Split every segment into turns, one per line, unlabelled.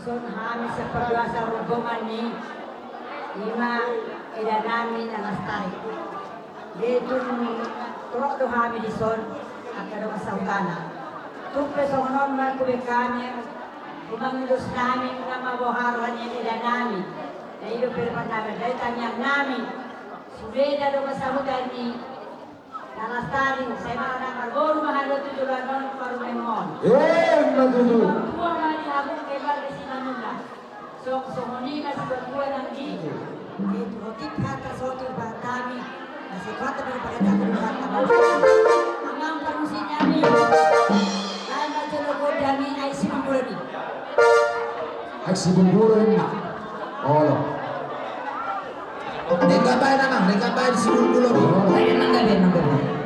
Son kami sa pagwasa hubungan ni lima ila namin ang astay. Dito turok do kami di son at kadong sa utana. Tupe sa honon man kubikami umanglos namin na mabuharuan niya ila namin. Na ilo pirman namin. Dahil tanyang namin subeda do masahudan ni nalastarin sa mga nakarboro mahalo to dulanon parumemon.
Madudu.
Tua mali habang kay Balde si Manula. So monina sa pagkuha ng dito. Dito hotit hata sa otong batami. Kasi kwata pa rin ko ng hata. Ang parusin namin. Ay matulogod namin ay sinumbulan.
Ay sinumbulan na. Olo.
Nagkabay naman, nagkabay si Bulbulo.
Ay nang gabi.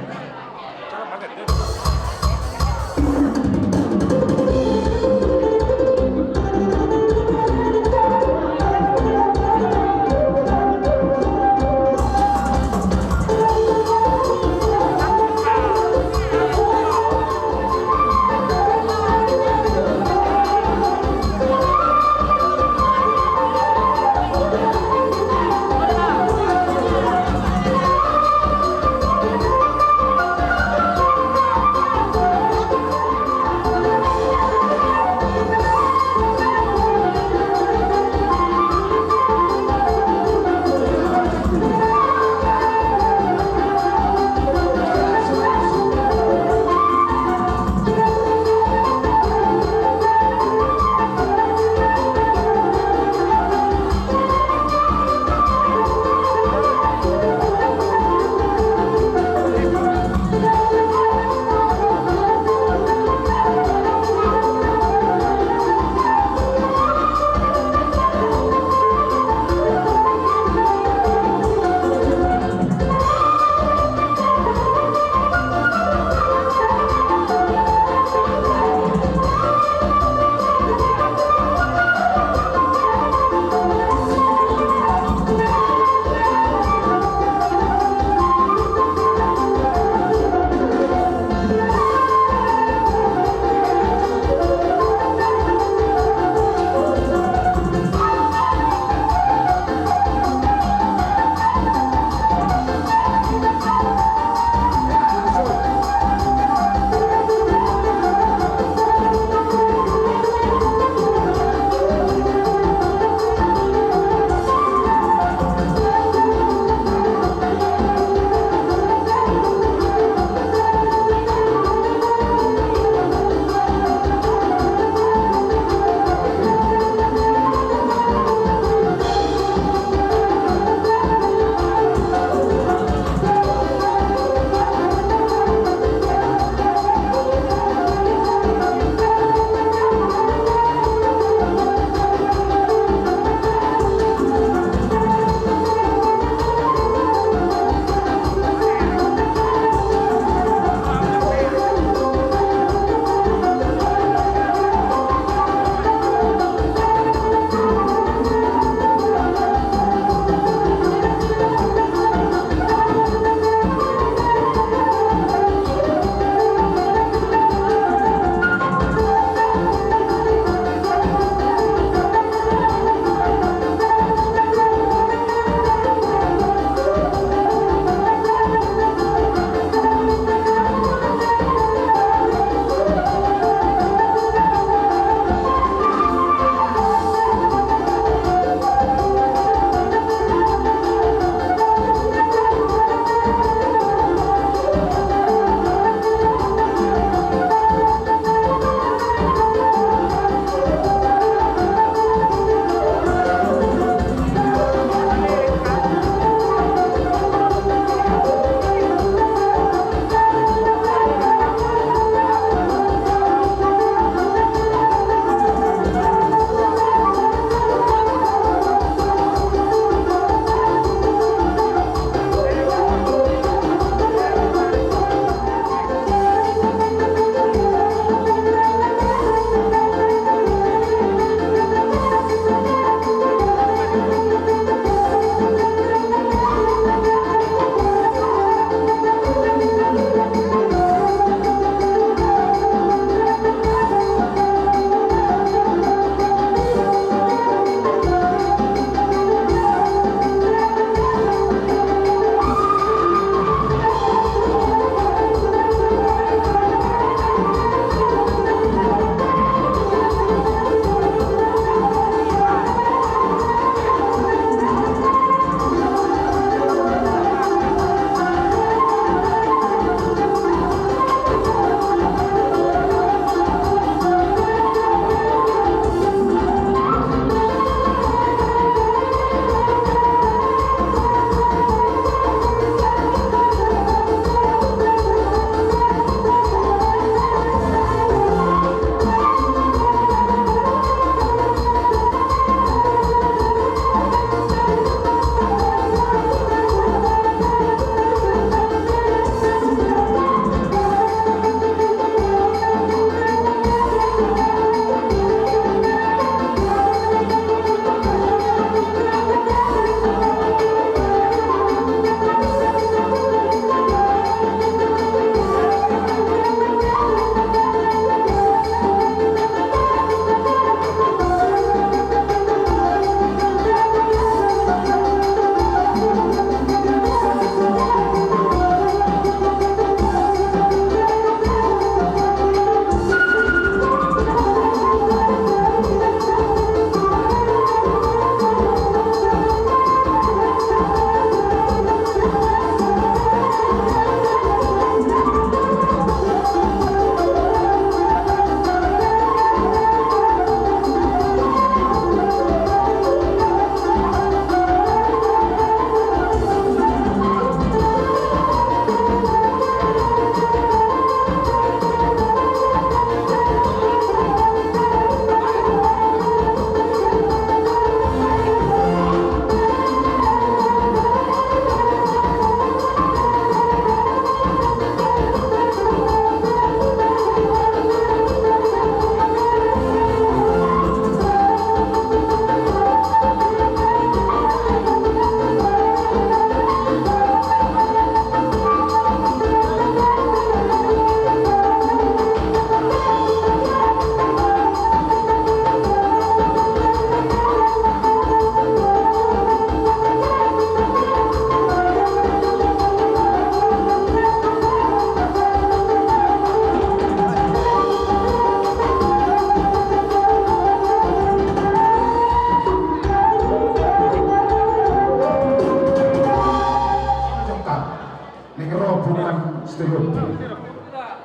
Mengerobongan setelut.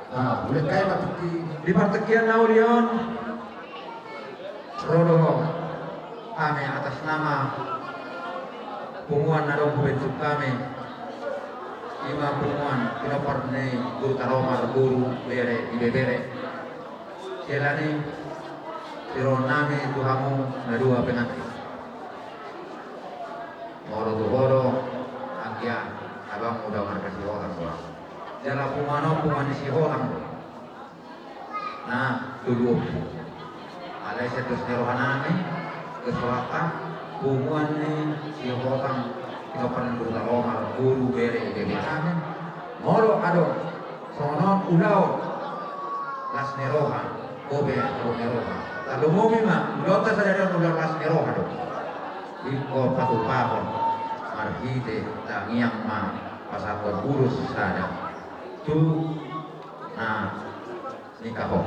Nah, boleh kaya matuki.
Di pertekian Naulion Rodo kami atas nama punguan narong bentuk kami lima punguan pinopar ni guru taromar guru bere di bebere selani siron nami tuhamu nadua pengantin moro tuhoro angkia abang udah markasi orang jala pungan si orang nah dulu alai setus nerohanami kesolaka punguan ni si orang kita pernah guru Omar guru bere kami moro ado sonon ulau las neroha kobe neroha lalu momi mah lota saja ulau las neroha do iko patu pahon marhite tangiang ma pasapor urus sada tu nah nikah ho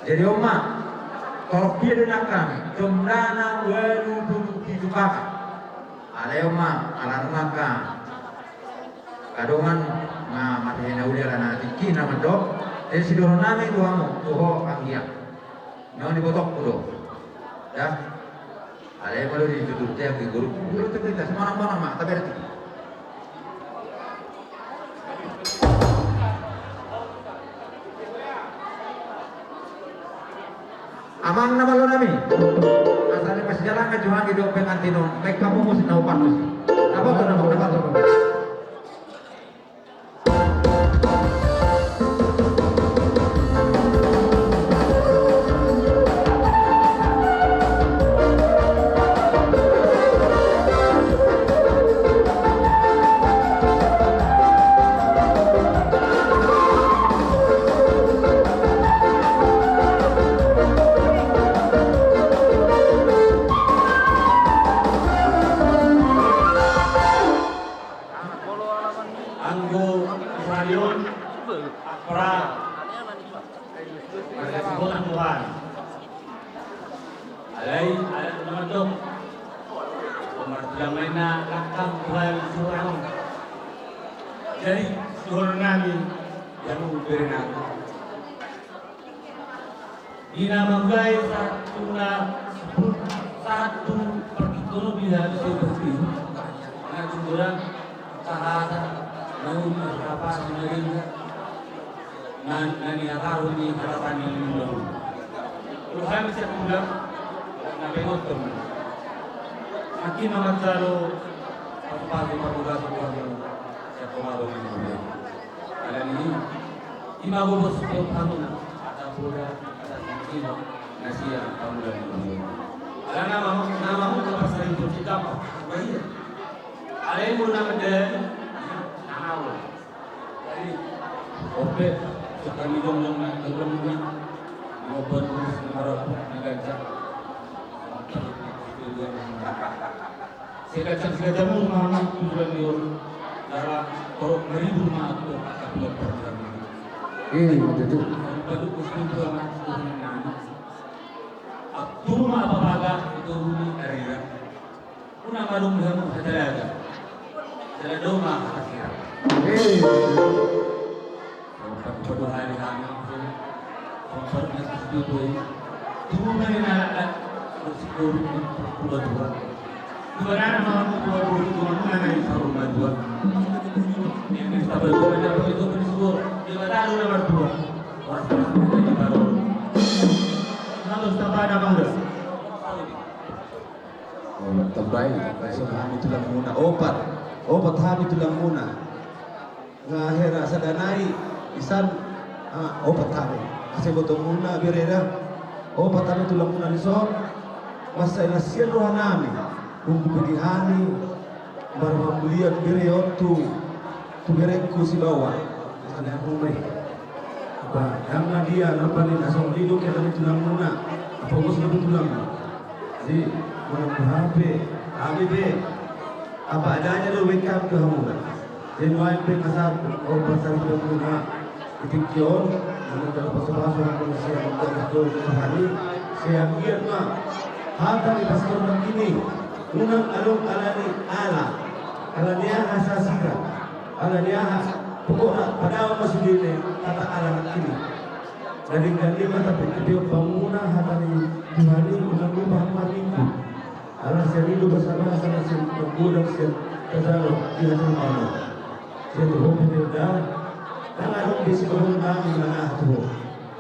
jadi oma kalau dia dengan kami jumlahna walu hidup kami aleo ma alan maka kadongan ma matena uliara na tikina mandok e sidoro nami tuamu tuho anggia no ni botok kudo ya ale malu di tutur teh ke guru itu kita semana-mana mak tapi ada amang nama lo nami asalnya pas jalan ke Johan hidup pengantino baik kamu mesti tahu pantus apa tuh nama tuh
Jadi seluruh nami yang memberi aku dinamakan satu perkitono bila bisa bersih karena cumburan sahasa mau berapa sebenarnya nani akaru ni harapan yang dulu Tuhan bisa pulang nabi ngotom makin amat selalu pagi-pagi Pemadu ini, kalian ini imago bos kamu ada pula ada mungkin nasi yang kamu dan ini. Karena nama kita sering bercakap, baik. Ada yang nama dia, nama. Jadi, oke, sekali dong ini, ngobrol terus harap ngajak. Sekali mu nama tujuan dia. Dalam korok meribu maaf tu kapal program ini.
Betul.
Perlu usul anak sebenarnya. Aku apa baga itu bumi area. Una malum dalam hadaga. Dalam doma akhir. Kalau hari hari konsernya itu tuh mana nak bersyukur dua. Sebenarnya mau dua mana itu rumah dua. Yang kita berdoa itu bersyukur. Di mana nomor dua. Baru. Kalau sudah ada bangga.
terbaik Subhan itu lang muna opat ham itu lang muna ngahera sadanai isan opat ham kasi boto muna birera opat ham itu lang muna liso masa inasian rohanami kung kupigihani barmambulian bireon tu bereku si bawah sana rumah ba yang dia nampanin asong lido kaya itu lang muna fokus na tulang jadi HP, ABB, apa adanya lo wake up ke kamu. Jadi main pe pasal pasal itu punya itikyon, namun kalau pasal yang manusia untuk hari, saya lihat mah hal dari pasal begini, unang alung alani ala dia hasasika, ala dia Pokoknya pada masih dini kata anak ini. Dari ganti mata dia bangunan hatani Tuhani mengambil Muhammad itu. Alas yang itu bersama sama si pemuda si kesal di hati Allah. Saya tuh berbeda. Tangan dong di situ kami menengah tuh.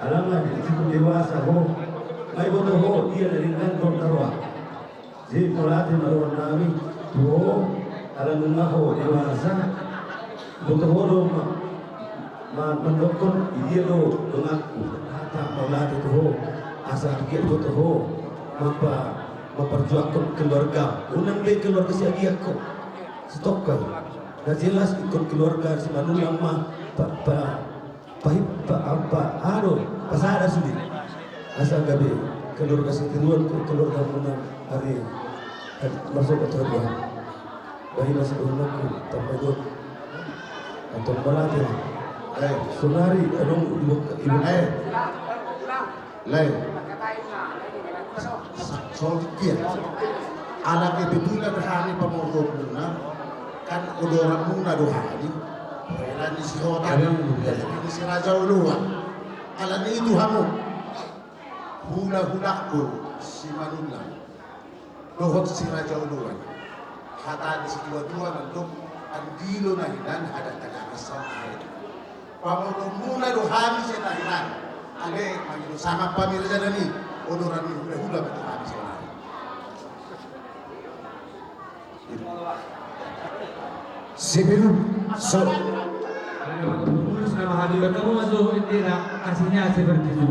Alamat di situ dewasa ho. Mai bodoh ho dia dari kantor tarwa. Jadi pelatin orang kami tuh alam mengaho dewasa. Bodoh ho dong mendokter dia do mengaku kata maulah itu asal dia itu memperjuangkan keluarga unang be keluarga si aku stok kan dah jelas ikut keluarga si manulang mah apa ado pasada sudi asal gabe keluarga si keluarga unang hari masuk ke Tuhan bayi masih unangku tanpa ikut atau melatih sunari anong ibu
Lay. Solkir. Anak ibitulah berhani pemukul muna. Kan udah muna dohani. Kailan ni si Hotan. Ini si Raja Uluan. Alam ni itu hamu. Hula-hula ko si Manulang. Dohot si Raja Uluan. Hata ni si dua-dua nandong ang dilo na hinan hadang kadakasang ahin. Pamuno muna dohani siya tahinan. Ale, magino sama pamirja na ni. Onoran ni hula-hula ba dohani siya nahin.
sebelum
Pengurus nama Habib kamu masuk Indira kasihnya seperti itu.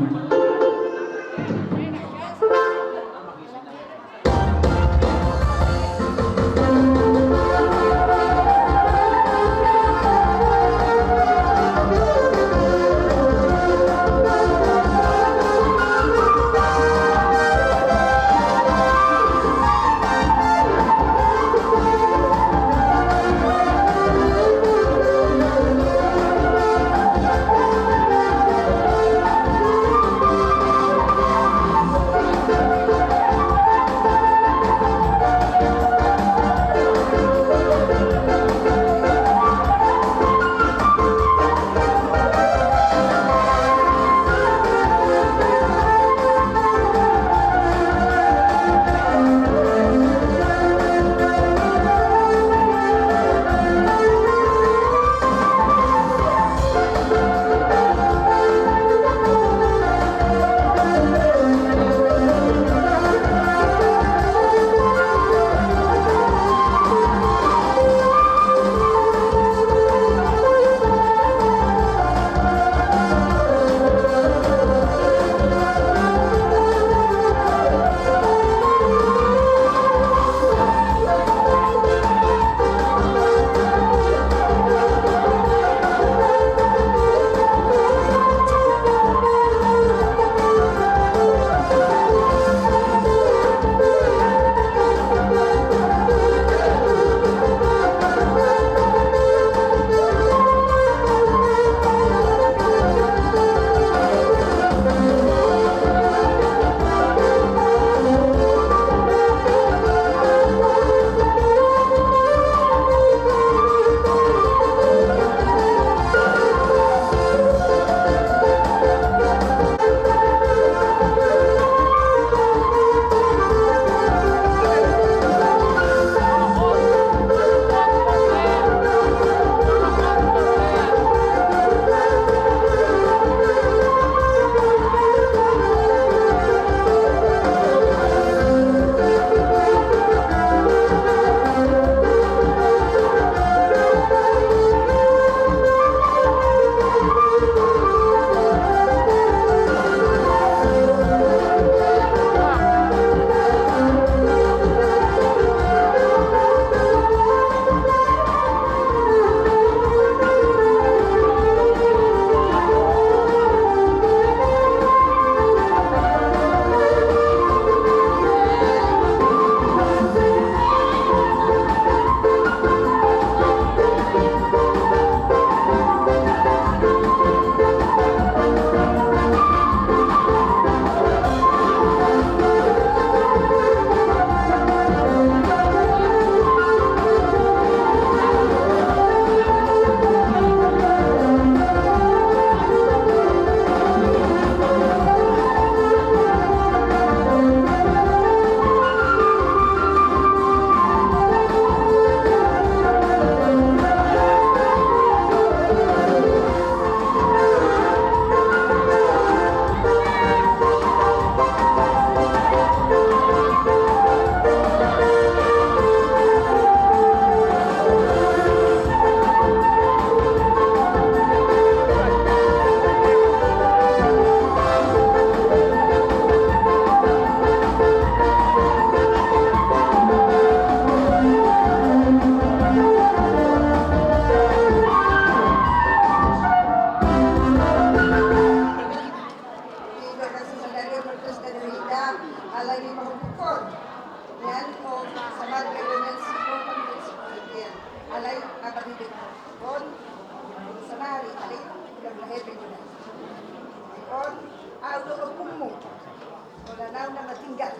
tinggal.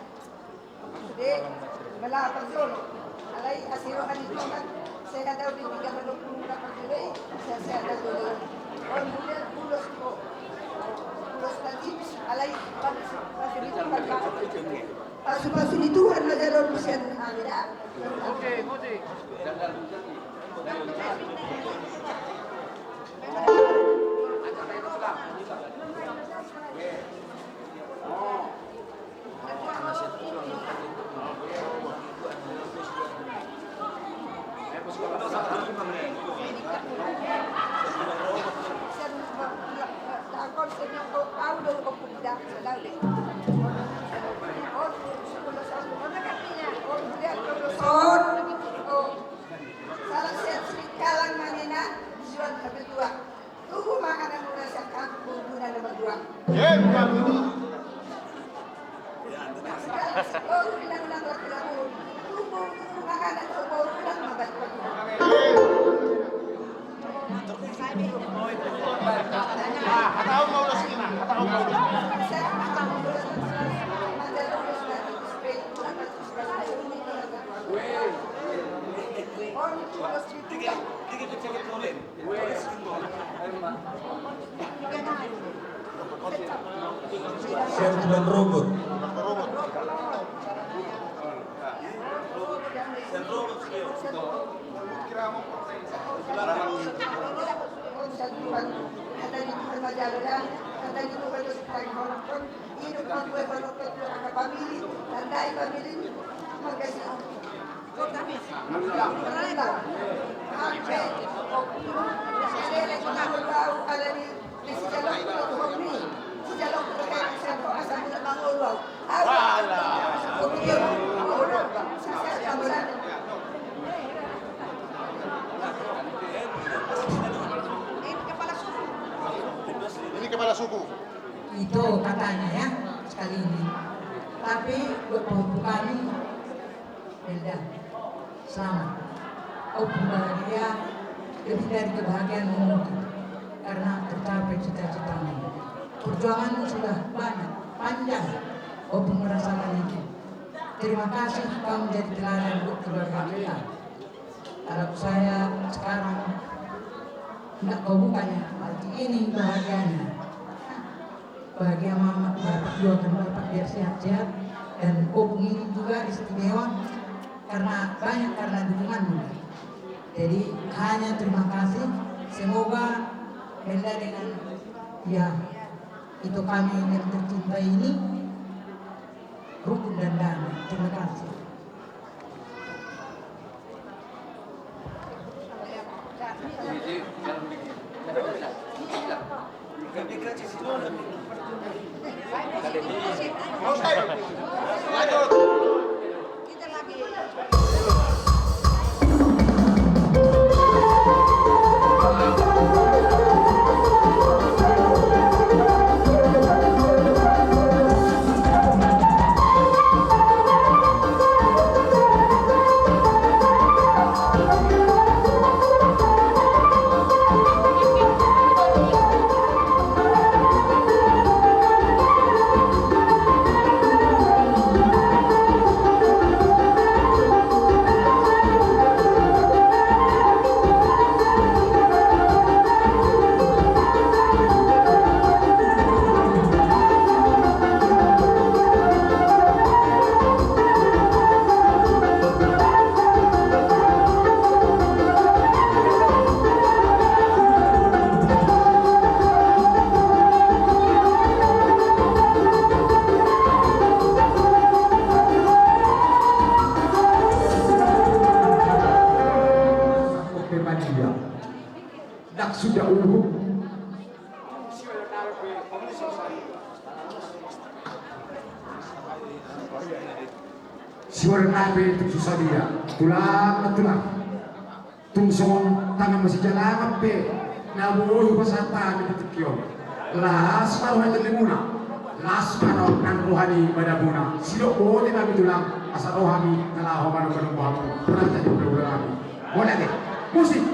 Jadi, malapad yun. Alay, asirohan ito kan. Saya daw bibigyan ng pumunta pa sila eh. Saya daw doon. O, muli ang pulos ko. Pulos na chips. Alay, pasilituhan pa. Pasilituhan na gano'n mo siya ng amin ah.
Okay, Muji.
Sertuan robot.
Ini kepala suku.
Itu katanya ya sekali ini. Tapi buat kami beda. Selamat. Oh bahagia lebih dari kebahagiaan mungkin karena tercapai cita-citamu. Perjuanganmu sudah banyak, panjang. Oh merasakan itu. Terima kasih kamu menjadi teladan untuk keluarga kita. Harap saya sekarang tidak kau bukannya, berarti ini bahagianya. Bahagia mama, bapak doakan bapak biar sehat-sehat dan opung ini juga istimewa karena dukunganmu. Jadi hanya terima kasih. Semoga benda dengan ya itu kami yang tercinta ini rukun dan damai. Terima kasih.
Sudah uhuh. Siwar nabi itu susah dia. Tulang. Tungsong tangan masih jalan pe. Nabuh pasata di tikyo. Las paruh itu limuna. Las paruh nan rohani badabuna. Silo boleh nabi tulang asal rohani nalahu manu bahamu. Pernah tadi berulang. Boleh deh. Musik.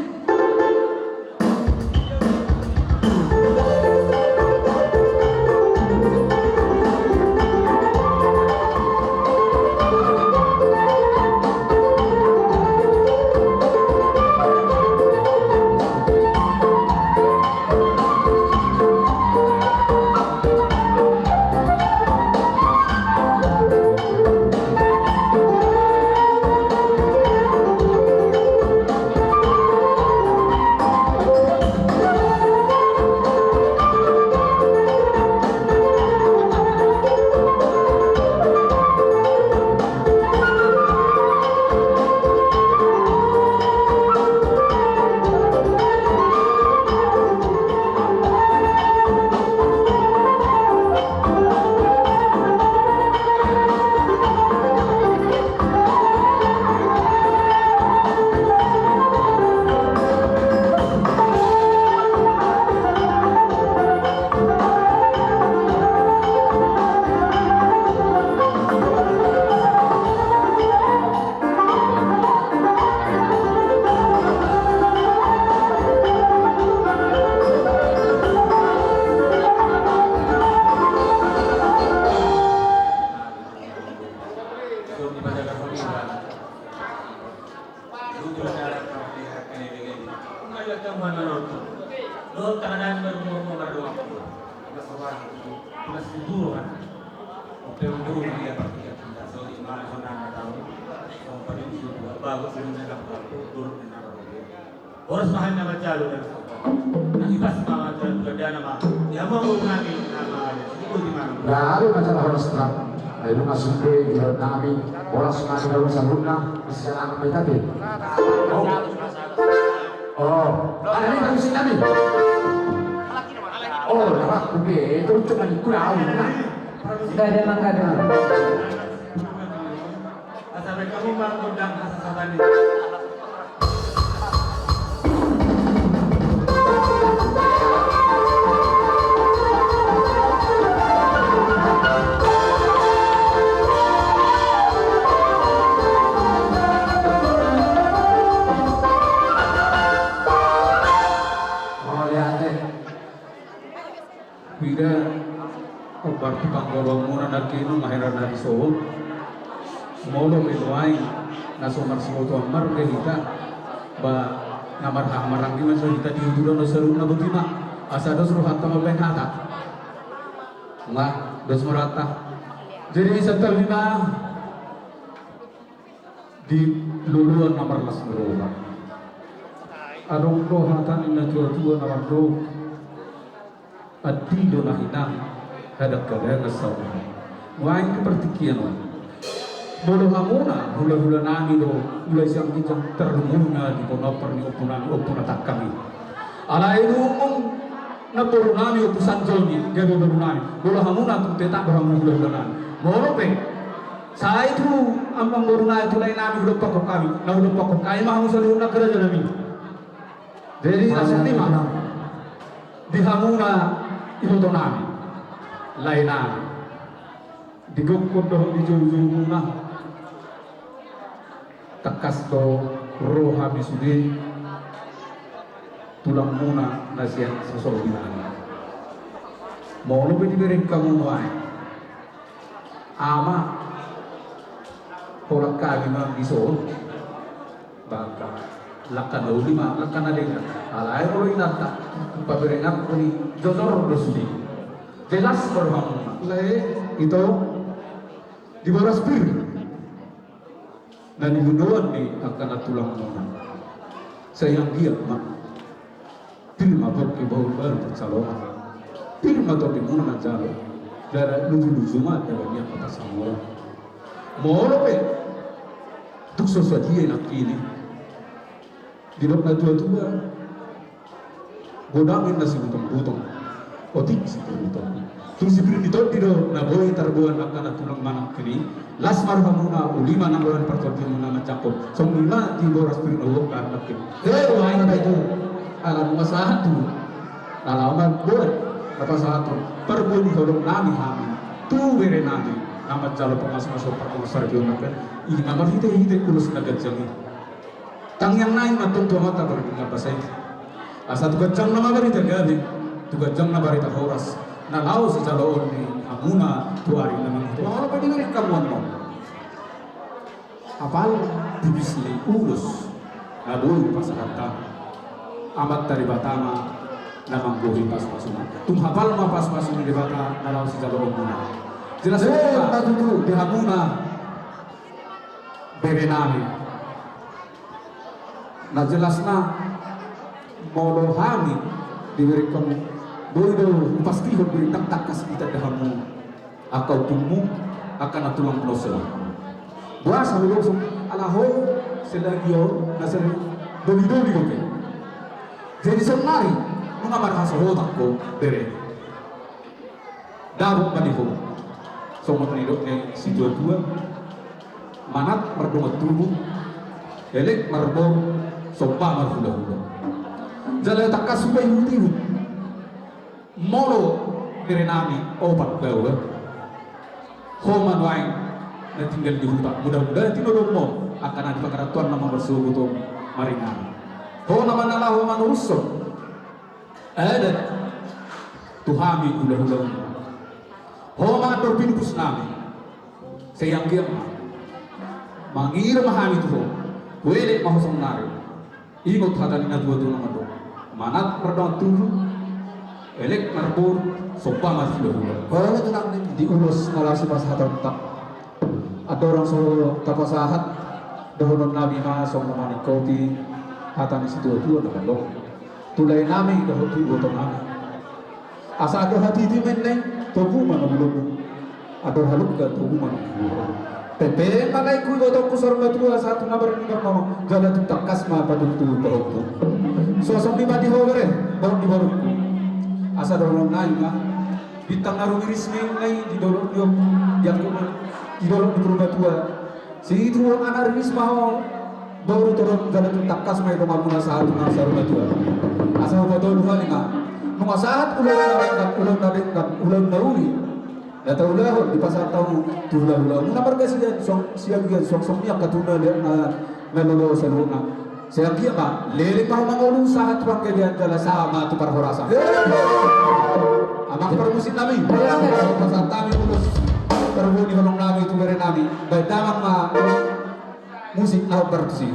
tangan berumur doang. Masalah itu plus dulu kan. Oke dulu dia pakai kita so di mana sana tahu. Kompani itu bagus dengan dapat dulu dengan orang mahal nama jalu dan nah ibas nama jalu ada nama ya mau nami nama itu di mana?
Lalu masalah orang sekarang, lalu masuk ke jalan kami, orang sekarang dalam sabunna, bisa anak mereka deh. Oh, ada ni bagus kami. Oh, dah oke, itu cuma kurang.
Gak ada mangga dong.
Asal kamu mengundang asal ini.
Wida obat panggolong muna nagkino mahiran na iso molo menuai nasomar simoto amar gehita ba namar hamarang di masa kita diuduran no seru na butima asa dos ruhat tama benhata nggak dos merata jadi setelah lima di luluan nomor las berubah adong rohatan ina tua namar roh adilo na hinang hadak kada ngasaw wain kepertikian bolo hamuna hula-hula nami do mulai siang kijang terlumuna di ponoper ni opuna tak kami ala ilumong na puro nami upusan jolni gado baru nami bolo hamuna tung tetak bahamu hula-hula nami bolo pe sa itu ambang baru nami tulay nami hula pakok kami na hula pakok kami mahamu sa luna kerja nami jadi nasa lima di hamuna ihoto nami lain nami digukod do di julu na takas do roh habis sudi tulang muna nasihat sosok binani mau lo beri kamu nuai ama orang kali mang diso baka lakan do lima lakan ada ingat alai lo inata paberengan ko ni jodor do sudi jelas berhamuna lai itu di bawah spirit dan dibunuhan ni akan tulang muna sayang dia mak pilma pergi bahu baru tercalon pilma to di muna jalo dari luju mat dari dia kata semua molo pe tuk sesuatu dia nak ini di dalam tua godangin nasi butong otik si butong tung si brin itu tidak naboi terbuat akan tulang mana kini las marhamuna ulima nanggolan pertorti muna macakop somila di boras pirin awok karena kini wain itu alam masatu alaman buat apa satu perbun hodong nami hami tu bere nami nama jalo pengas-masuk perkonsar bionakan ini nama hite kulus naga jangi tang yang lain matun tua mata berdengar bahasa itu asa tu gajang nama barita gabi tu gajang nama barita horas na lau si jalo ni amuna tuari namang itu mau apa diberi kamu anu apal dibisli urus aduh pasarata amat dari batama namang bohi pas-pasuna tum hafal ma pas-pasuna di bata na lau si jalo amuna jelas itu di amuna berenami na jelas na molo hani diberi kamu bodoh pasti beri takas kita dahamu akau tumu akan atulang klosel buas halu alaho selagio nasel doli kope jadi senari mengamar hasil takko bere dabu maniho somot nidok ne si dua manat merdongat tubuh elek marbo sopa marhula-hula jala takas supaya hutihu molo berenami obat bau homan wain na tinggal di hutan mudah-mudahan tinodong mo akan ada pengeratuan nama bersuhu to maringan ho nama nala homan uruson ada tuhami ulah-ulah homan berpinkus nami sayang dia mangir mahami tuh wele mahosong nari ingot hadalina dua nama do manat perdon tuh elek marbur sopa mas dulu.
Wala tulang ning
Diulos na lasi mas hatantak. Ada orang so tapasahat dahonon nabi na so namani koti hatan isi dua naman dong. Tulay namin dahon ti botong namin. Asa ada hati di meneng tubuh mana belum. Ada haluk ka tubuh mana. Pepe malay ku botong kusar matua satu nabar ni karno jala tu takas ma padung tu botong. So sampai mati hore baru di baru. Asa dahonon nabi na bintang naruh iris nai di dorong diop yang di dorong di rumah tua. Si itu orang anak iris mau baru turun jala tu takas ma rumah muna satu na sa rumah tua. Asa betul hal ini, nung saat ulang naruri, data ulah di pasar tahu tulah muna berkasi dia siang songnya katuna dia na melolo seluna. Siang dia mah lele mau mangulung saat tuang kebian jala sama tu parhorasa. Amak permusin nami, pasar kami ulus terbuni holong nami tu beri nami, baik damang mah musik laut bertusi.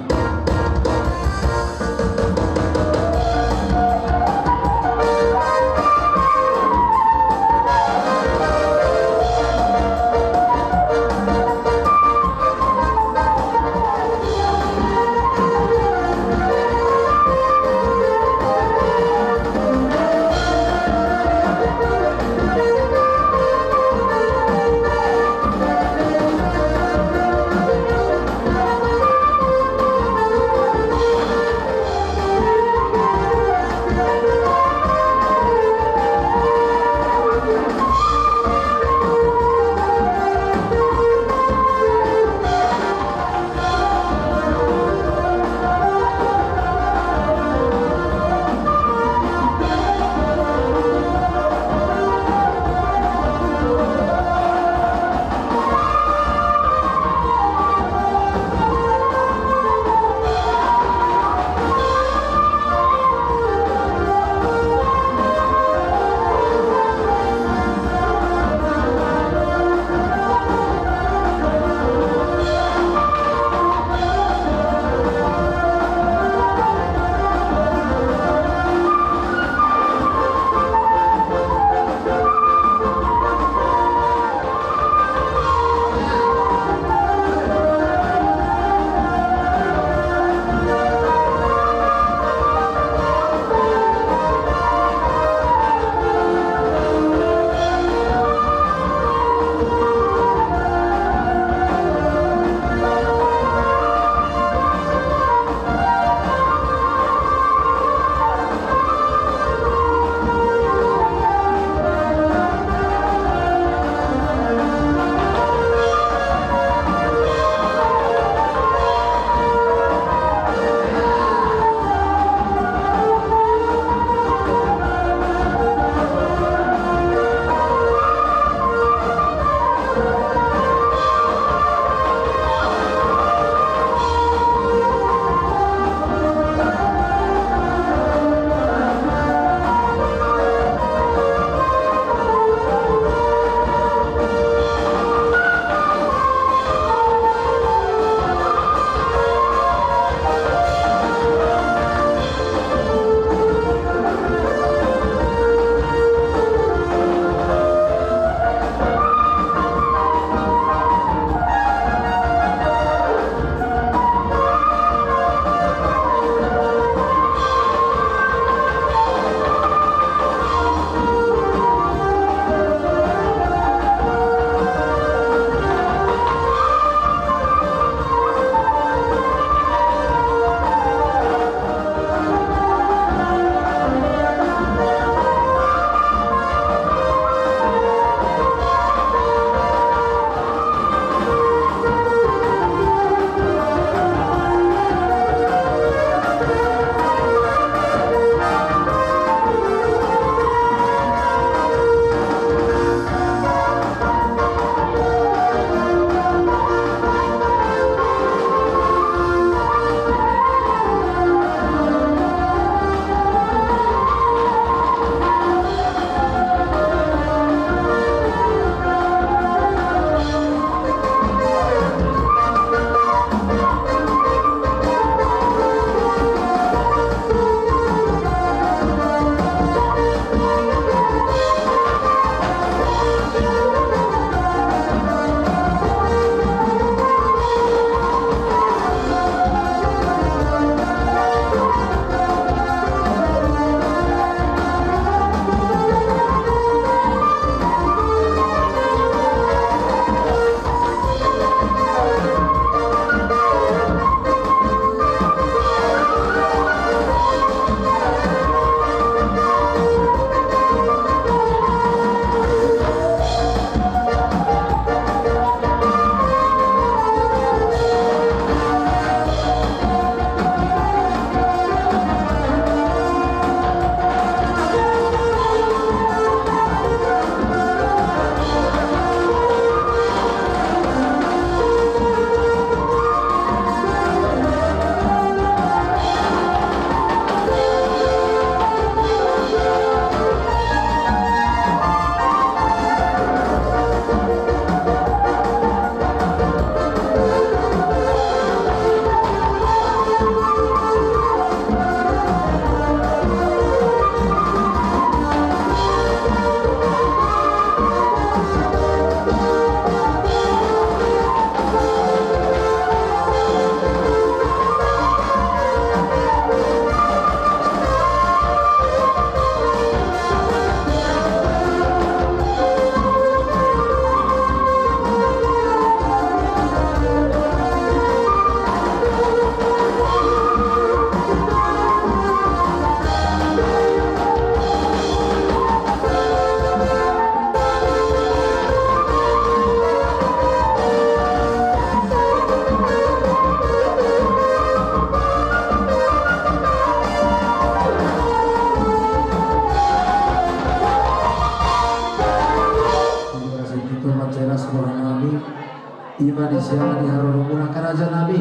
Ima di siang di harorumuna karaja nabi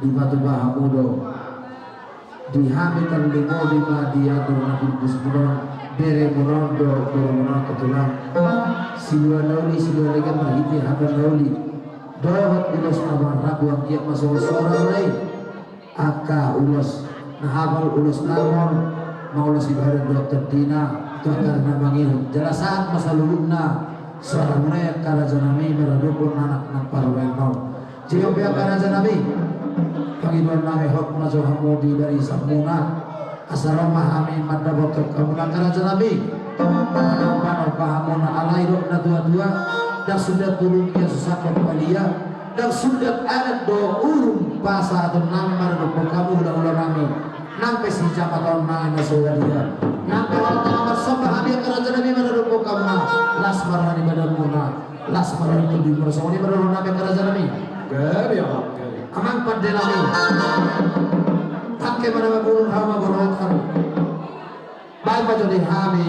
di batu bahamudo di hamid terlimo lima dia nabi busmunon bere munondo munon ketulang silua nauli silua lagi merhiti hakan nauli dohot ulos nabar rabu ang kiyak masuk suara lain aka ulos nahabal ulos namon maulos ibarat dokter Dina tuh karena mangil jelasan masa lulutna suara mereka karaja nami meradukun anak parwenol jika pihak karaja nami Panginoon namin hok maso hamudi dari samuna asaromah amin manda botok kamunan karaja nami panong pahamuna alairok na dua-dua dan sudah turun ia susah kepalia dan sudah ada do urung pasa atau nami maradukun kamu ulah-ulah nami nampai si jamaton nami nasulah dia nampai waktu sembah abia karaja nami maradukun kamu lasmar di badan muna lasmar itu di bersama di badan nabi karaja nami gari amang pandelami pakai mana bulun hama berwakan baik baju di hami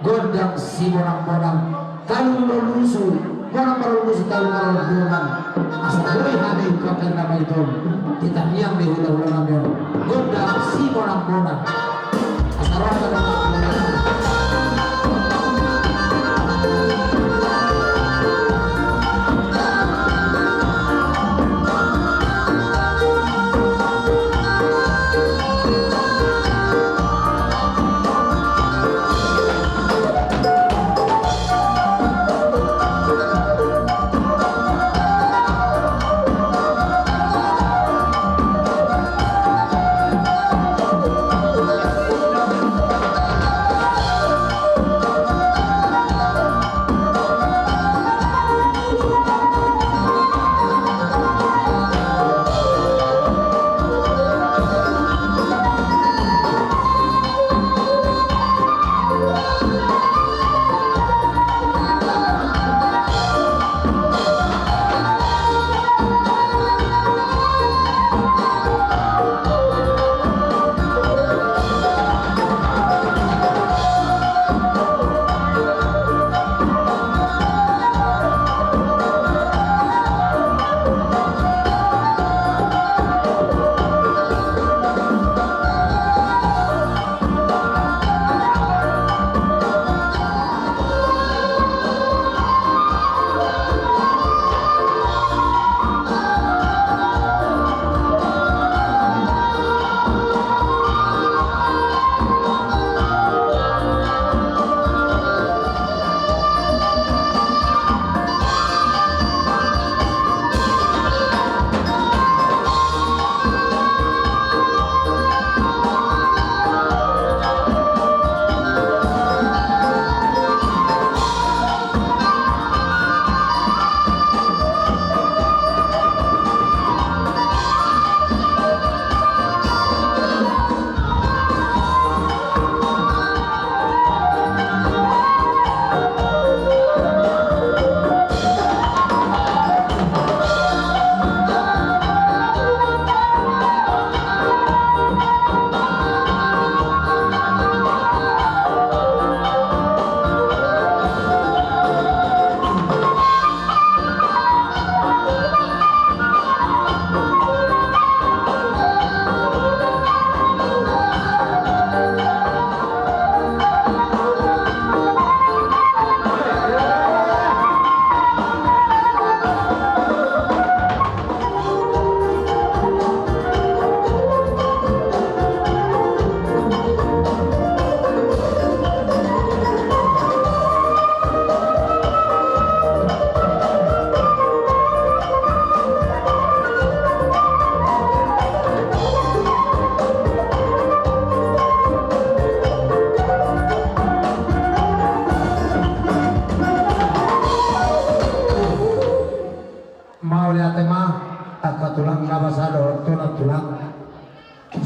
godang si bonang-bonang kalau lulusu bonang lulusu kalau lulusan asal boleh hami pakai nama itu kita yang di hula-hula nami godang si bonang-bonang asal orang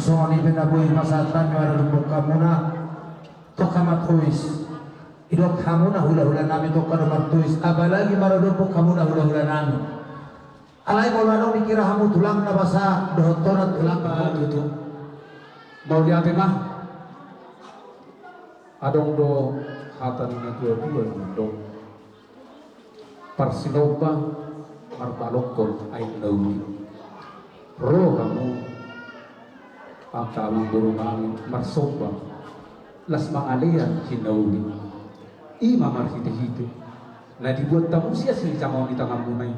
Soni benabuhi masatan wala lubuk kamuna to kamatuis idok kamuna hula-hula nami to kamatuis abalagi maradupuk kamuna hula-hula nami alai kolano mikira hamu tulang na basa dohotona tulang ba itu
mau diate mah adong do hatan na dua-dua dong Parsinoba marbalokon ay nauli. Roh kamu pagkawang burong kami marsoba las mangalian hinauli. Ima marhite-hite na dibuat tamu siya silisamaw ni tangang munay.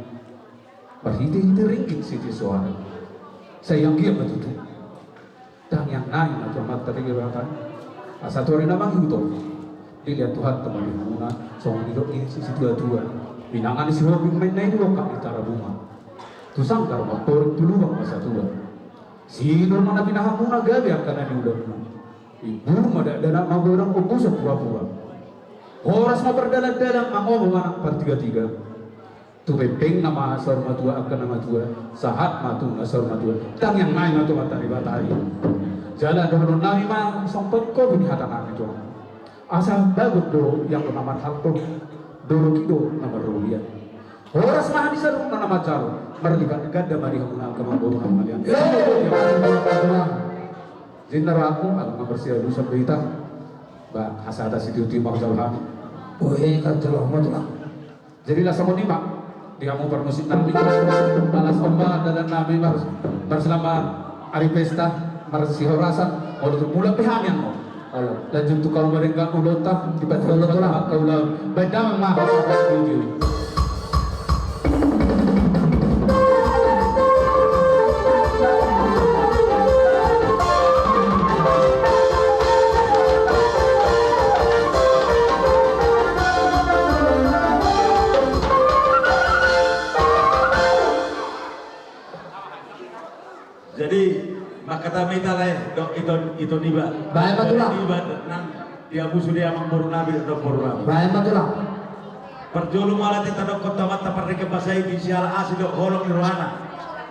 Marhite-hite ringgit si Tisoara. Sayang dia betutu. Tang yang naik na tuamat tadi gerakan. Asatu hari namang itu. Dilihat Tuhan teman muna soal hidup ini sisi dua-dua. Binangan si Robin main naik dua kali tara bunga. Tusang karma porek dulu bang masa tua. Si Norman binahang muna gabi akan ada udah. Ibu mada dalam magorang ubus pura-pura. Horas ma berdalam-dalam mangomong anak per tiga-tiga. Tu bepeng nama asor matua akan nama tua. Sahat matu asor matua. Tang yang naik matu matahari batari. Jalan dohon nami mah sompet ko bini hatakan itu. Asal bagut do yang nomor halto. Dulu kido nomor rulian. Horas mah bisa dong nama jalo. Merlibat gada mari kamu kemampuan kalian. Jinar aku alam bersih dosa berita. Ba hasada situ mau jauhan.
Oke, kacau amat lah.
Jadilah sama nima. Dia mau permusik nami. Balas ombak dan nami berselama hari pesta. Marsi horasan. Kalau tu mula pihamian mo. Dan juntu kalau mereka ulotah tiba-tiba ulotah kau lalu. Bedang mah hasada setuju.
Jadi makata mita leh dok itu niba.
Baik matulah.
Niba nang dia musuh dia mangboru nabi dok boru nabi.
Baik matulah.
Perjolu malah kita dok kota mata pernike pasai di siala asli dok holong nirwana.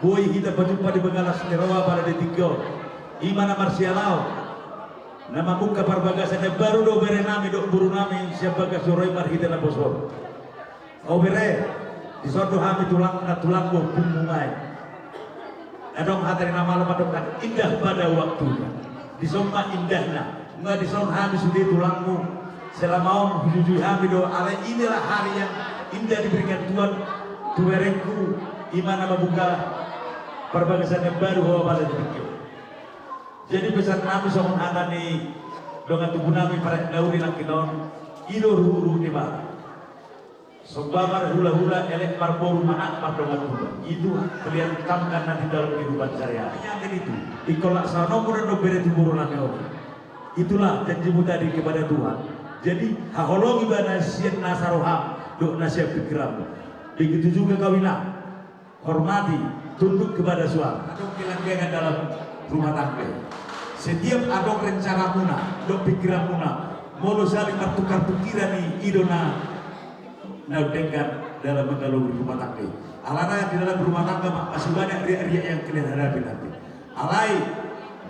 Boy kita berjumpa di Bengalas Nirawa pada detikyo. Imana marsialau. Nama muka perbagasan baru do bere nami dok boru nami siapa gasoroi marhita na bosor. Kau bere di sordo hami tulang buah pungungai. Adong hatari nama lemadong kan indah pada waktunya. Disomma indahnya. Nggak disom hami sudi tulangmu. Selama hujui hami do. Ale inilah hari yang indah diberikan Tuhan. Tuwerengku imana membuka perbagasan yang baru hawa pada demikian. Jadi pesan kami somon anani dengan tubuh nami para dauri lakinon. Ido huru di mana. Sobabar hula-hula elek marboru anak pardongan hula. Itu kelihatan karena di dalam kehidupan sehari-hari. Yang itu ikolak sanomu dan dobere tuburu langeori. Itulah janjimu tadi kepada Tuhan. Jadi haholongi bana sian nasaroham dok nasihat pikiranmu. Begitu juga kawinah. Hormati, tunduk kepada suami. Adong kelanggengan dalam rumah tangga. Setiap adong rencana muna, dok pikiran muna, molo saling bertukar pikiran nih idona. Naudengkan dalam menggalau rumah tangga. Alana di dalam rumah tangga masih banyak riak-riak yang kalian hadapi nanti. Alai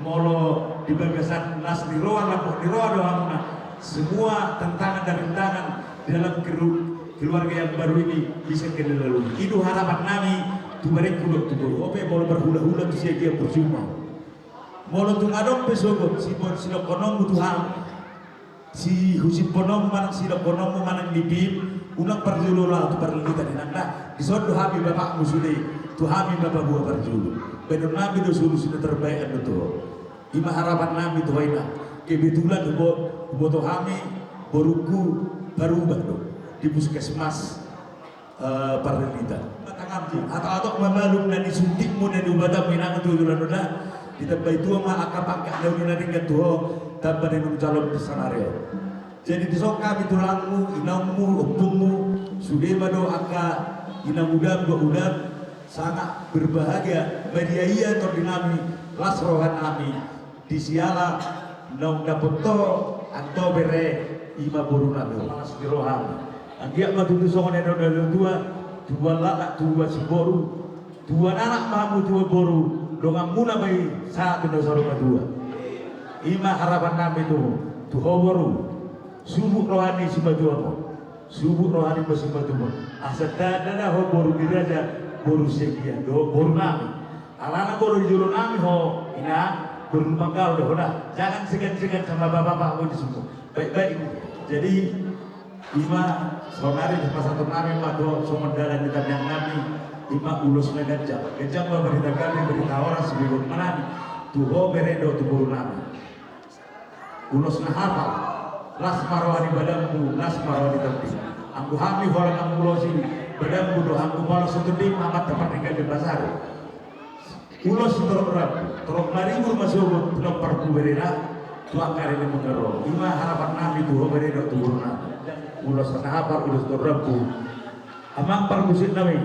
molo di bagasan nas di roa lapor di roa doang. Semua tantangan dan rintangan dalam keluarga yang baru ini bisa kita lalui. Itu harapan kami. Tuarek kuluk tubuh. Oke molo berhula-hula tu dia percuma. Molo tu ngadong pesogot si silokonom Tuhan. Si husin ponom manang silokonom manang libib. Ulang perjulu lah tu perlita di nanda. Di sodo habi bapak musuli, tu habi bapak buah perjulu. Benar nabi do solusi terbaik anu tu. Ima harapan nabi tu waina. Kebetulan boto hami boruku baru baru di puskesmas perlita. Matangamji atau memalum dan disuntikmu dan diubah minang tu julan-julan. Di tempat itu mah akapangka daun dengan tuh tanpa dengan calon senario. Jadi disok kami tulangmu, inangmu, opungmu, sudah mado angka inang udam dua udam sangat berbahagia. Media iya tordinami las rohan kami di siala nong dapoto atau bere ima boru nami las di rohan. Anggiak matu tu songon edo dalam dua lak dua seboru, dua anak mamu dua boru, dongang muna bayi saat itu soroma dua. Ima harapan kami tu hoboru. Subuh rohani si baju apa? Subuh rohani si baju apa? Asal dana ho boru diraja boru sekian do boru nami. Alana boru juru nami ho ina boru manggal do dah. Jangan segan-segan sama bapak-bapak di semua. Baik-baik. Jadi ima sonari di pasar nami mado somondalan di tanjang nami
ima ulos na gajang berita kami berita orang sebelum menang tuho beredo tu buru nami ulos na hafal las marwani badambu las marwani tepi angku hami holang angku ulosi badambu do angku malu setudim amat tempat tinggal di pasar ulos terok maribu masuk belum perbu berena tuang kari ini mengero ima harapan nami tuho beredo tu buru nami ulos na hafal ulos tu rebu amang permusit nami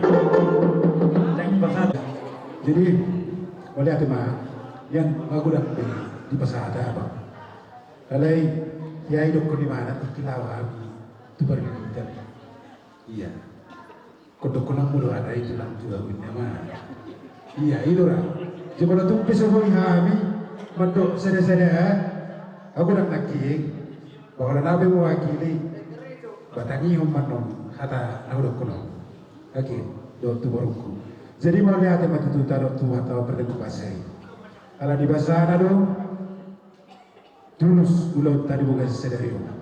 yang pasar.
Jadi oleh tema yang aku dah di pasar ada apa? Kalau ya hidup di mana terkilawan itu berkaitan. Iya. Kodok kunang mulu ada itu lang juga punya mana. Iya itu lah. Jika tu besok kami mandok sedih-sedih, aku dah nakik. Bahwa nabi mewakili batangi umat kata naudok kunang. Oke, do tu baruku. Jadi mau lihat tema tu taruh tu atau bertemu pasai. Kalau di bahasa nado tulus ulau tadi bukan sederhana.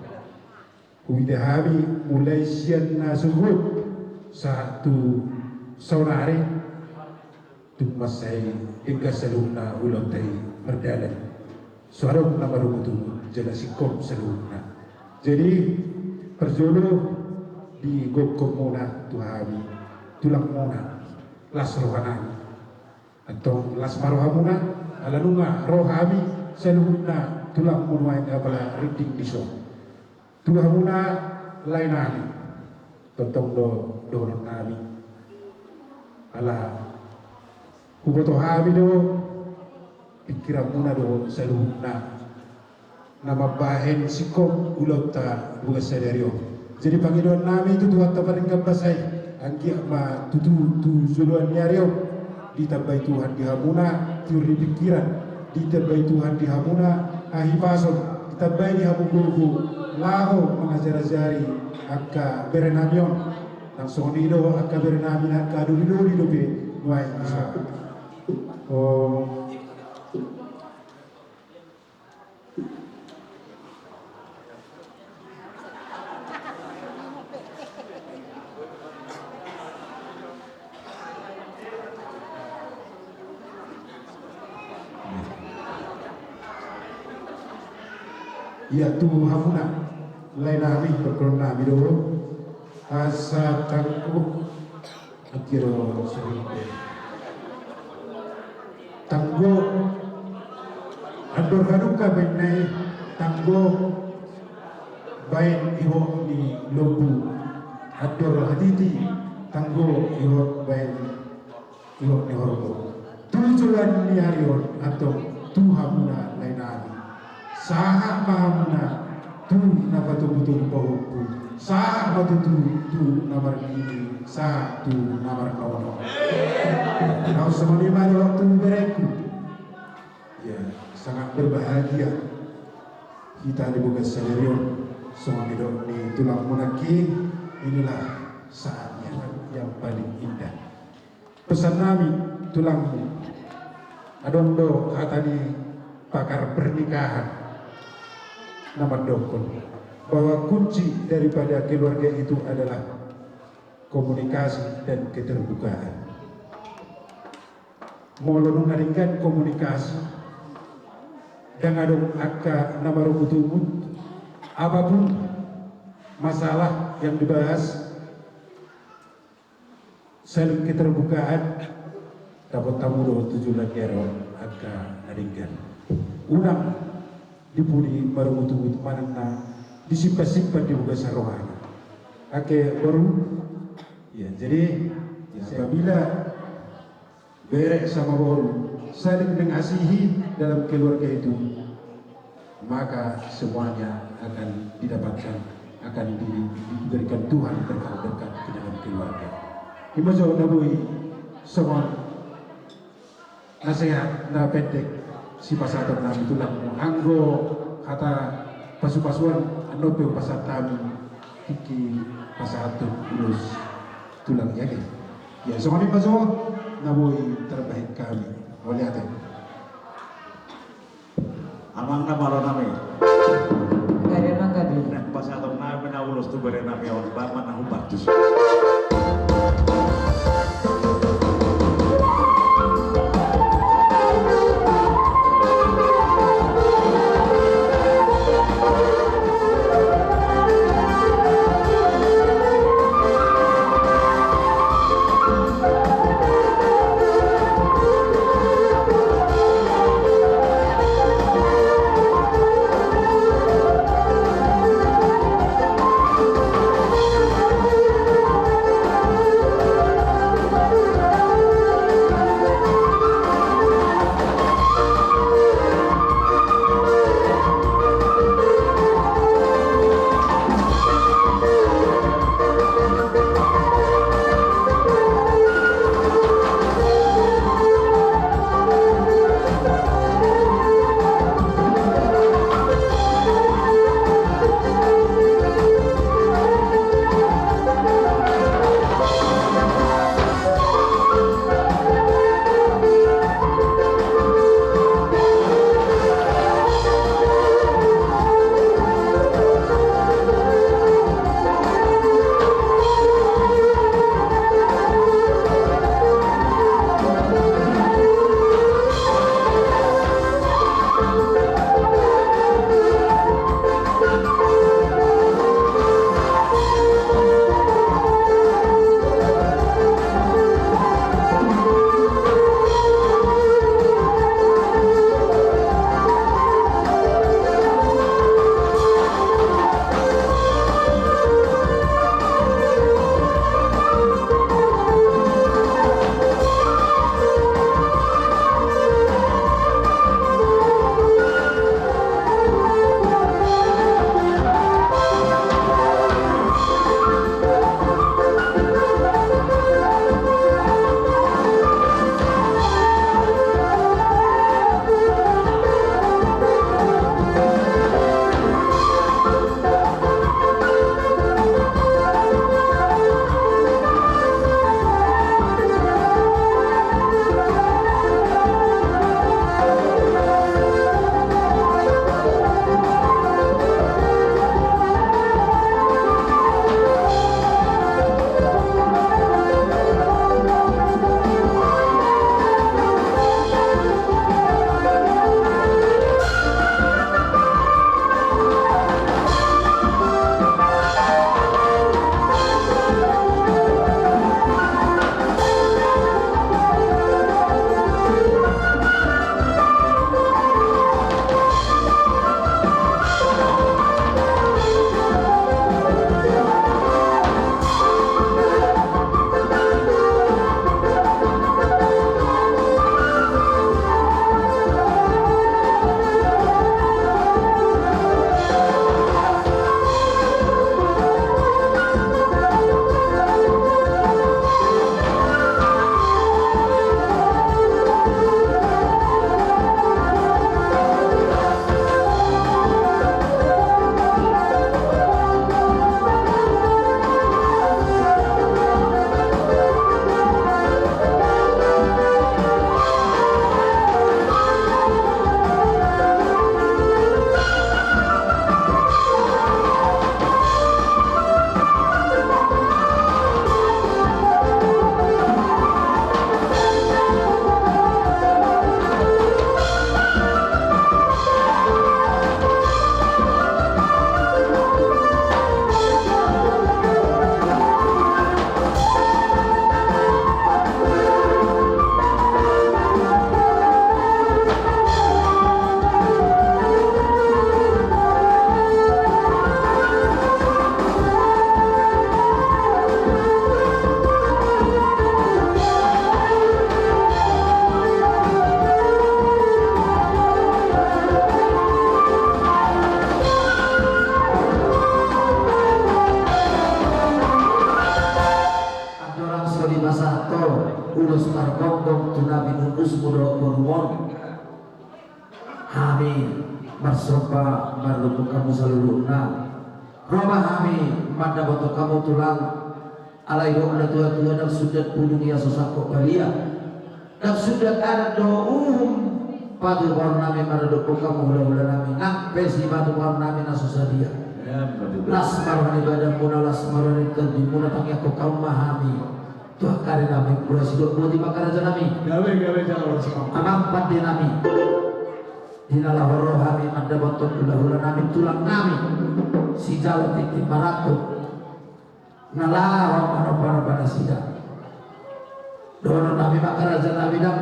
Kuidahami mulai sian nasubut satu saudari tu masai hingga seluna ulau tadi berdalan. Suara nama rubutu jelasikom seluna. Jadi perjodoh di gokomuna tuhami tulang muna las rohanani atau las marohamuna alanunga rohami seluna tulang muna yang abala riding diso tuhamuna lainani totong do nami ala kuboto hami do pikiran muna do seluna nama bahen sikom ulauta buka sadario. Jadi panggilan nami itu tuhan tabarin gambasai angki ma tu zuluan nyareo ditambahi Tuhan di hamuna teori pikiran ditambahi Tuhan di hamuna ahibason ditambahi di hamugugu laho mengajar-ajari akka berenamion langsung nido akka berenamin akka dulido be nuai isa oh ya tu hamuna lain nami berkorona mido asa tangku akiro sering tanggo andor haduka benai tanggo bain iho di lobu andor haditi tanggo iho bain iho ni horobo tujuan ni harion atau tu hamuna lain nami saha mahamuna tu napa tu betul bahuku saha batu tu namar ini saha tu namar kawan kau semua di mana waktu bereku ya sangat berbahagia kita dibuka sendirian semua hidup ni tulang munaki inilah saatnya yang paling indah pesan nami tulangmu adondo kata di pakar pernikahan nama dokon bahwa kunci daripada keluarga itu adalah komunikasi dan keterbukaan. Molo ngaringkan komunikasi dan adong akka nama rubutumut apapun masalah yang dibahas saling keterbukaan dapat tamu do tujuan kero akka ngaringkan unang dipudi baru mutu manana disimpan di buka sarohana. Ake baru ya jadi ya, apabila berek sama baru saling mengasihi dalam keluarga itu maka semuanya akan didapatkan akan diberikan Tuhan berkat-berkat ke dalam keluarga. Imajo nabui semua nasihat na pendek si pasatan nami tulang anggo kata pasu-pasuan ano pe pasatan iki pasatun ulus tulang ya ke ya so kami paso naboy terbaik kami boleh ate
amang na maro nami
Gari mang gabi.
nak pasatun nami na ulos tu berenami on baman na hubat
ulos margonggong tunabi unus mudo burmon kami marsopa marlupuk kamu saluluna roba kami mada boto kamu tulang alai do na tua-tua dan sudah pulung ya sosako balia dan sudah ada doum padu warnami marlupuk kamu hula-hula nami nak pesi padu warnami nasusadia las marwani badan muna las marwani kalbi muna pangi aku kaum mahami tuh kare nami kurasi do buati makaraja nami
gawe jalan semua.
amang pandi nami hinalah rohami manda botot hula-hula nami tulang nami si jalan titi maraku nalawa mano pada sida dono nami makaraja nami dam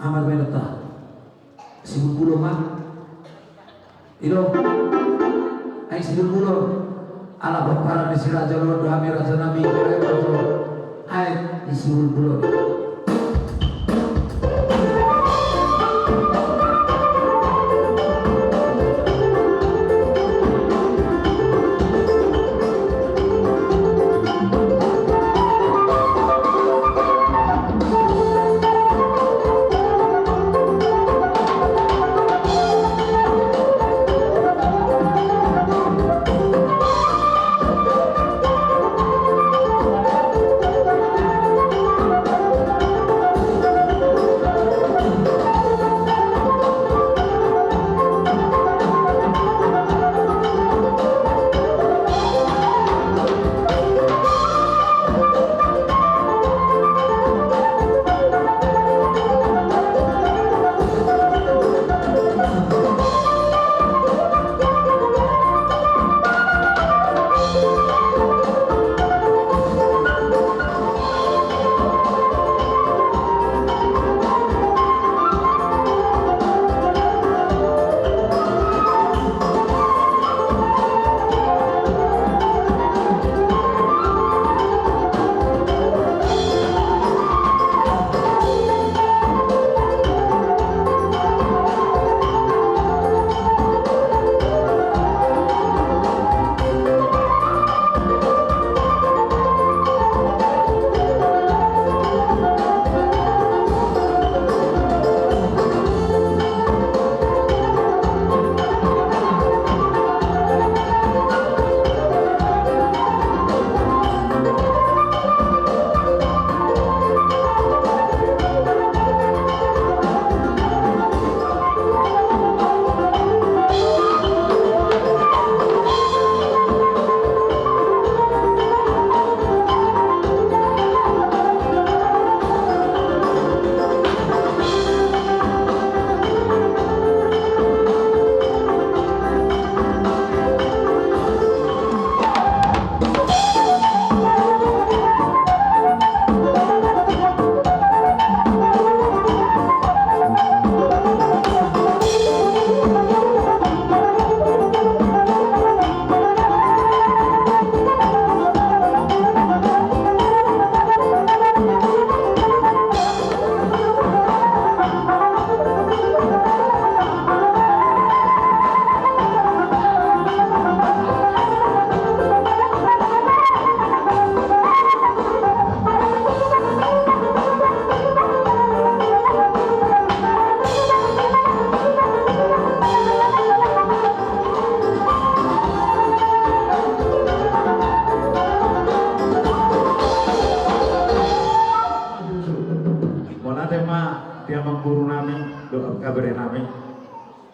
amal meneta si bulu mah ilo ay si bulu ala bapara di si raja lo dohami raja nami ay di si bulu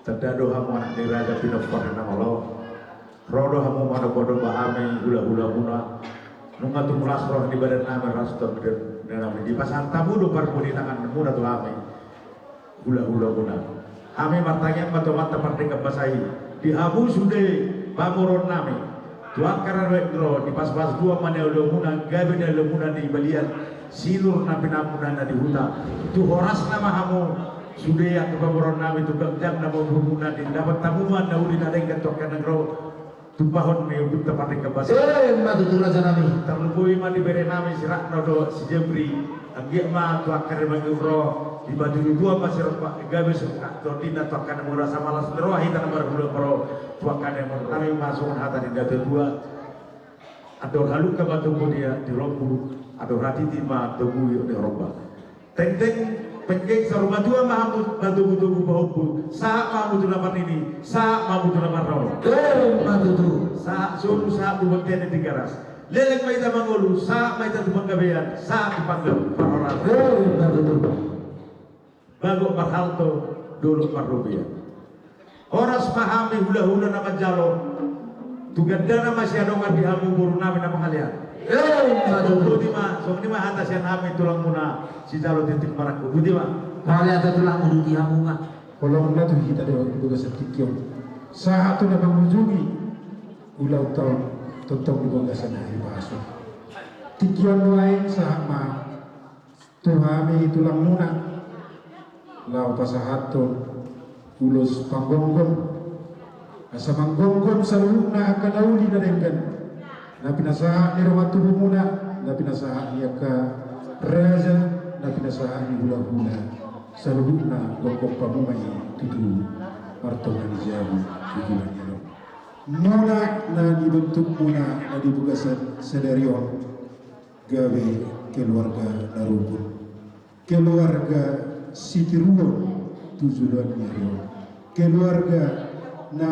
Terdado hamu anak diraja pindah pada nama Allah. Rodo hamu mana bodoh bahame hula muna. Nunga tu mulas roh di badan nama rastor dan nama di pasan tamu do parpu di tangan muda tu ame hula muna. Ame martanya mata partai kebasai di hamu sude pamoron nami. Tuan karena wekro di pas dua mana hula muna gabe dan hula muna di balian silur nabi namuna di huta. Tu horas nama hamu sudah yang kepamoron nami tu jam nama hula di dapat tamuan nauli nadeng ketok kanan roh. Tumpahon me untuk tempat yang kebasai.
matu tu raja nami.
Terlebih mah diberi nami sirak nodo si Jebri. Anggi mah tu akar bagi bro. Di baju dua masih rupa gabe suka. Tortina tu akan merasa malas terohi tanah berbulan bro. Tu akan nami masuk hata di dada dua. Atau lalu ke batu dia di rompu. adorati tima tugu yo de roba teng penceng saruma tua mahamud batu-batu bahubu sa mahamud lapan ini sa mahamud lapan rolo
Matutu.
sa sulu sa bubantene tigaras lelek maita mangolu sa maita tumanggabean sa dipanggil paroran
Matutu.
bago marhalto dulu marrubia oras pahami hula-hula nama jalo tugandana masyadongan di hamu buru namin na pangalian
Matutu.
so di ma atas yang namin tulang muna si jalo titik maraku budi ma
Kali ada tulang udah dihamungan.
Kalau na tu kita dewa juga setikyo. Saat tu na mengunjungi ulau tahun tentang dibogasan hari bahasu. Tikyon lain sama tuhami tulang muna. Lau pasahato ulus panggonggon. Asa manggonggon saluna akan nauli na dengan. Na pinasahan ni rumah tubuh muna. Na pinasahan ni ka raja. Na pinasahan ni hula-hula. Salubuna gokok pamumay tutu martongan jabu tujuan yelo. Muna na dibentuk muna na dibugasan sedarion gawe keluarga narubun. Keluarga sitiruon tujuan yelo. Keluarga na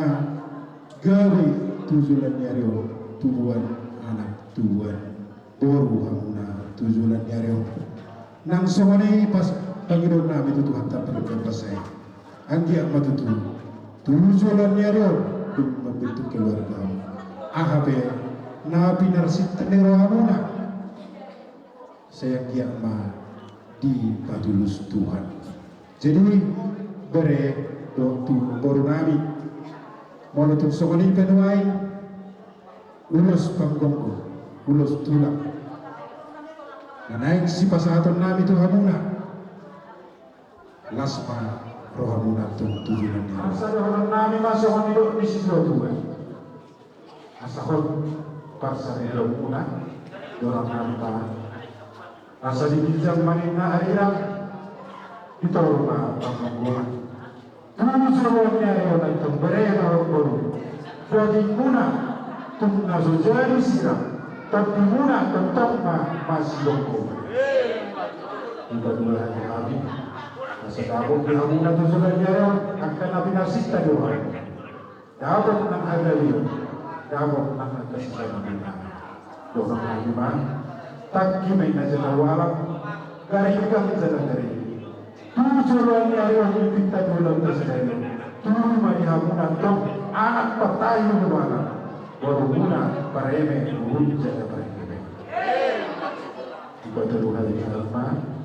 gawe tujuan yelo tubuan anak tubuan boru hamuna tujuan yelo. Nang songone pas Panginoon namin itu Tuhan tak perlu saya. Anggi amat itu tujuan nyaro membentuk keluarga. Ahabe nabi narsit tenero amuna. Saya kiama di padulus Tuhan. Jadi bere waktu baru nabi molotuk sokoni penuai ulus panggongku ulus tulang. Naik si pasahaton nabi itu hamuna. Lasma rohamuna tujuan nyaro. Asa rohamuna nabi masuk hidup di sisi Tuhan. Asahon paksa elo muna dorang nampa asa dibijang manina akhirah ditolong panggungan tujuannya elo itu berena rokoru jadi muna tumna sojari sirah tapi muna tetap masih loko kita dua hari nabi Sedabog na muna tujuan niya akan nabi nasita doon. Dabog ng agaliyo, dabog ng nagkasisan ng doon ang nabiman, tagkimay na janawalak, garigang janadari. Tujuan niya yung ipinta doon na sila. Tumay hamuna itong anak patayo nawala. Wala muna pareme, uhun dyan na pareme. Iba tuluhan niya naman.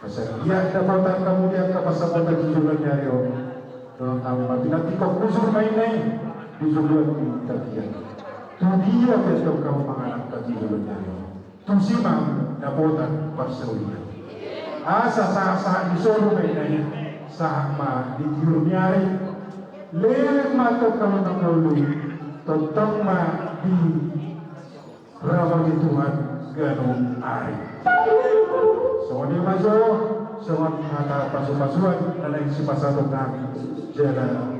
Pasal dia dapatan kemudian kepasaban tujuan nyaro. Dalam nama binati kau kusur main tujuan kita dia. Tu dia besok kamu menganak tujuan nyaro. Tu simang dapatan parsaulia. Asa disuruh main sama di nyari. Lelek mata kamu nanggaulu. Tentang di ramai Tuhan ganung ari. Semua ni masuk, semua kata pasukan dan isi pasal tentang jalan.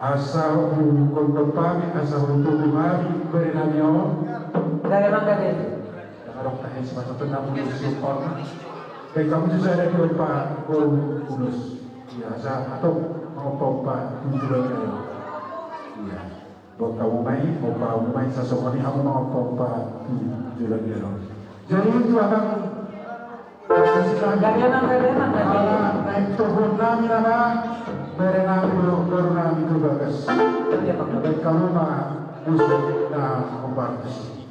Asal untuk kami, asal untuk kami bernamanya.
Dari mana dia?
Kalau tak isi pasal tentang musuh orang, dan kamu juga ada di Pak Bulus, biasa atau mau pompa tujuannya. Iya. Baka umay sa sokoni ako mga pompa julan gero. Jadi itu akan naik turun namin na berenang baru namin itu bagas. Baik kamu mah usut na kompartis.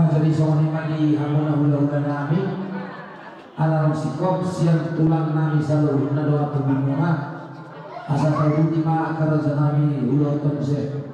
jadi soalnya di hamuna hula-hula nami alam sikop siang tulang nami selalu doa pembingungan asal tahu lima akar nami hula tonse.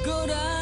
Go down.